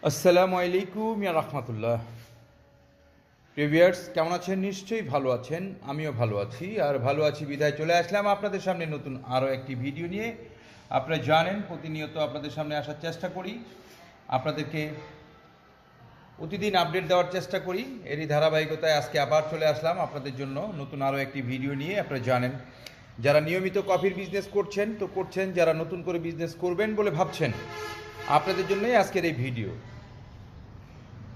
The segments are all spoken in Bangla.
আসসালামু আলাইকুম ইয়া রাহমাতুল্লাহ। প্রিভিয়ার্স কেমন আছেন? নিশ্চয়ই ভালো আছেন, আমিও ভালো আছি। আর ভালো আছি বিদায় চলে আসলাম আপনাদের সামনে নতুন আরও একটি ভিডিও নিয়ে। আপনারা জানেন প্রতিনিয়ত আপনাদের সামনে আসার চেষ্টা করি, আপনাদেরকে প্রতিদিন আপডেট দেওয়ার চেষ্টা করি। এরই ধারাবাহিকতায় আজকে আবার চলে আসলাম আপনাদের জন্য নতুন আরও একটি ভিডিও নিয়ে। আপনারা জানেন যারা নিয়মিত কফির বিজনেস করছেন তো করছেন, যারা নতুন করে বিজনেস করবেন বলে ভাবছেন আপনাদের জন্যই আজকের এই ভিডিও।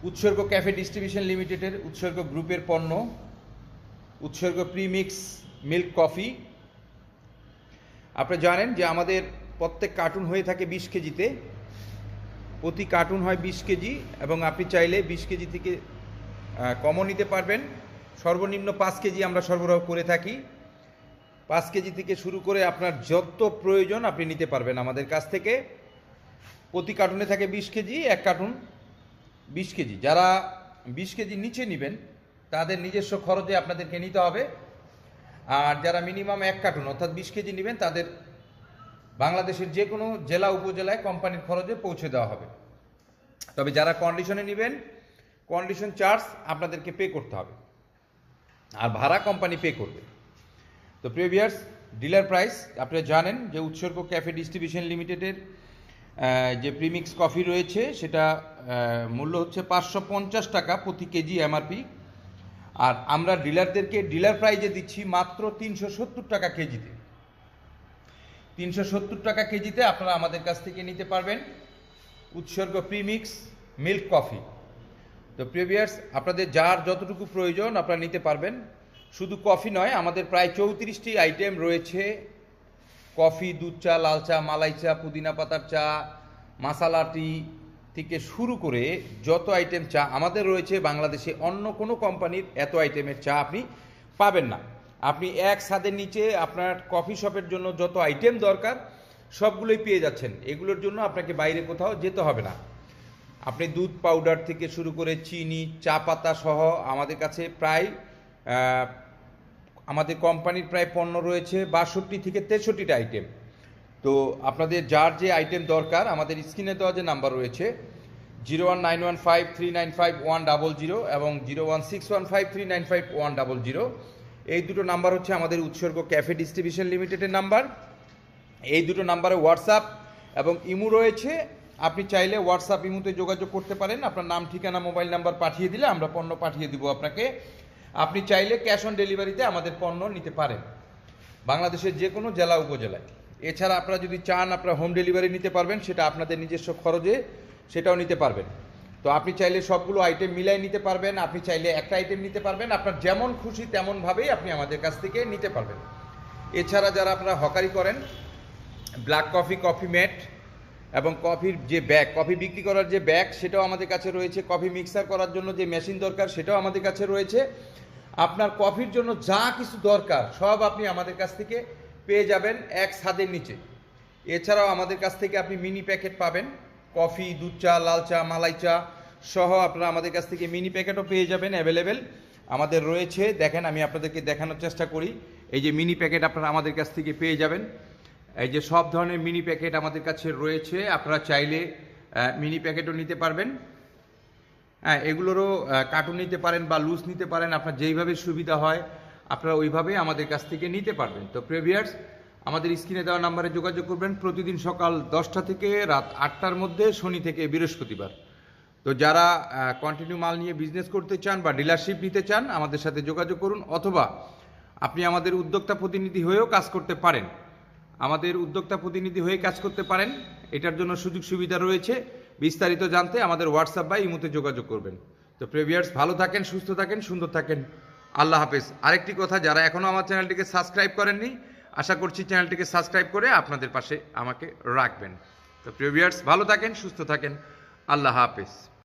উৎসর্গ ক্যাফে ডিস্ট্রিবিউশন লিমিটেডের উৎসর্গ গ্রুপের পণ্য উৎসর্গ প্রিমিক্স মিল্ক কফি। আপনারা জানেন যে আমাদের প্রত্যেক কার্টুন হয়ে থাকে 20 কেজিতে, প্রতি কার্টুন হয় 20 কেজি এবং আপনি চাইলে 20 কেজি থেকে কমও নিতে পারবেন। সর্বনিম্ন 5 কেজি আমরা সরবরাহ করে থাকি। 5 কেজি থেকে শুরু করে আপনার যত প্রয়োজন আপনি নিতে পারবেন আমাদের কাছ থেকে। প্রতি কার্টুনে থাকে 20 কেজি, এক কার্টুন 20 কেজি। যারা 20 কেজির নিচে নেবেন তাদের নিজস্ব খরচে আপনাদেরকে নিতে হবে। আর যারা মিনিমাম এক কার্টুন অর্থাৎ 20 কেজি নেবেন তাদের বাংলাদেশের যে কোনো জেলা উপজেলায় কোম্পানির খরচে পৌঁছে দেওয়া হবে। তবে যারা কন্ডিশনে নেবেন কন্ডিশন চার্জ আপনাদেরকে পে করতে হবে, আর ভাড়া কোম্পানি পে করবে। তো প্রিভিয়ার্স ডিলার প্রাইস আপনারা জানেন যে উৎসর্গ ক্যাফে ডিস্ট্রিবিউশন লিমিটেডের যে প্রিমিক্স কফি রয়েছে সেটা মূল্য হচ্ছে 550 টাকা প্রতি কেজি এমআরপি। আর আমরা ডিলারদেরকে ডিলার প্রাইজে দিচ্ছি মাত্র 370 টাকা কেজিতে। 370 টাকা কেজিতে আপনারা আমাদের কাছ থেকে নিতে পারবেন উৎসর্গ প্রিমিক্স মিল্ক কফি। তো প্রিভিয়ার্স আপনাদের যার যতটুকু প্রয়োজন আপনারা নিতে পারবেন। শুধু কফি নয়, আমাদের প্রায় 34টি আইটেম রয়েছে। কফি, দুধ চা, লাল চা, মালাই চা, পুদিনা পাতার চা, মাসালা টি থেকে শুরু করে যত আইটেম চা আমাদের রয়েছে, বাংলাদেশে অন্য কোনো কোম্পানির এত আইটেমের চা আপনি পাবেন না। আপনি এক ছাদের নিচে আপনার কফি শপের জন্য যত আইটেম দরকার সবগুলোই পেয়ে যাচ্ছেন। এগুলোর জন্য আপনাকে বাইরে কোথাও যেতে হবে না। আপনি দুধ পাউডার থেকে শুরু করে চিনি, চা পাতা সহ আমাদের কাছে প্রায় আমাদের কোম্পানির প্রায় পণ্য রয়েছে 62 থেকে 63টা আইটেম। তো আপনাদের যার যে আইটেম দরকার আমাদের স্ক্রিনে দেওয়া যে নাম্বার রয়েছে 01915395100 এবং 01615395100, এই দুটো নাম্বার হচ্ছে আমাদের উৎসর্গ ক্যাফে ডিস্ট্রিবিউশন লিমিটেডের নাম্বার। এই দুটো নাম্বারে হোয়াটসঅ্যাপ এবং ইমো রয়েছে। আপনি চাইলে হোয়াটসঅ্যাপ ইমোতে যোগাযোগ করতে পারেন। আপনার নাম, ঠিকানা, মোবাইল নাম্বার পাঠিয়ে দিলে আমরা পণ্য পাঠিয়ে দিব আপনাকে। আপনি চাইলে ক্যাশ অন ডেলিভারিতে আমাদের পণ্য নিতে পারেন বাংলাদেশের যে কোনো জেলা উপজেলায়। এছাড়া আপনারা যদি চান আপনারা হোম ডেলিভারি নিতে পারবেন, সেটা আপনাদের নিজস্ব খরচে সেটাও নিতে পারবেন। তো আপনি চাইলে সবগুলো আইটেম মিলাই নিতে পারবেন, আপনি চাইলে একটা আইটেম নিতে পারবেন। আপনার যেমন খুশি তেমনভাবেই আপনি আমাদের কাছ থেকে নিতে পারবেন। এছাড়া যারা আপনারা হকারি করেন, ব্ল্যাক কফি, কফি ম্যাট এবং কফির যে ব্যাগ, কফি বিক্রি করার যে ব্যাগ সেটাও আমাদের কাছে রয়েছে। কফি মিক্সার করার জন্য যে মেশিন দরকার সেটাও আমাদের কাছে রয়েছে। আপনার কফির জন্য যা কিছু দরকার সব আপনি আমাদের কাছ থেকে পেয়ে যাবেন এক ছাদের নিচে। এছাড়াও আমাদের কাছ থেকে আপনি মিনি প্যাকেট পাবেন, কফি, দুধ চা, লাল চা, মালাই চা সহ আপনারা আমাদের কাছ থেকে মিনি প্যাকেটও পেয়ে যাবেন। অ্যাভেলেবেল আমাদের রয়েছে। দেখেন আমি আপনাদেরকে দেখানোর চেষ্টা করি। এই যে মিনি প্যাকেট আপনারা আমাদের কাছ থেকে পেয়ে যাবেন। এই যে সব ধরনের মিনি প্যাকেট আমাদের কাছে রয়েছে। আপনারা চাইলে মিনি প্যাকেটও নিতে পারবেন। হ্যাঁ, এগুলোরও কার্টুন নিতে পারেন বা লুজ নিতে পারেন। আপনার যেইভাবে সুবিধা হয় আপনারা ওইভাবেই আমাদের কাছ থেকে নিতে পারবেন। তো প্রিভিয়ার্স আমাদের স্ক্রিনে দেওয়া নাম্বারে যোগাযোগ করবেন প্রতিদিন সকাল 10টা থেকে রাত 8টার মধ্যে, শনি থেকে বৃহস্পতিবার। তো যারা কন্টিনিউ মাল নিয়ে বিজনেস করতে চান বা ডিলারশিপ নিতে চান আমাদের সাথে যোগাযোগ করুন, অথবা আপনি আমাদের উদ্যোক্তা প্রতিনিধি হয়েও কাজ করতে পারেন। আমাদের উদ্যোক্তা প্রতিনিধি হয়ে কাজ করতে পারেন, এটার জন্য সুযোগ সুবিধা রয়েছে। বিস্তারিত জানতে আমাদের হোয়াটসঅ্যাপ বা ইমোতে যোগাযোগ করবেন। তো প্রিভিয়ার্স ভালো থাকেন, সুস্থ থাকেন, সুন্দর থাকেন। আল্লাহ হাফেজ। আরেকটি কথা, যারা এখনও আমার চ্যানেলটিকে সাবস্ক্রাইব করেননি আশা করছি চ্যানেলটিকে সাবস্ক্রাইব করে আপনাদের পাশে আমাকে রাখবেন। তো প্রিভিয়ার্স ভালো থাকেন, সুস্থ থাকেন। আল্লাহ হাফেজ।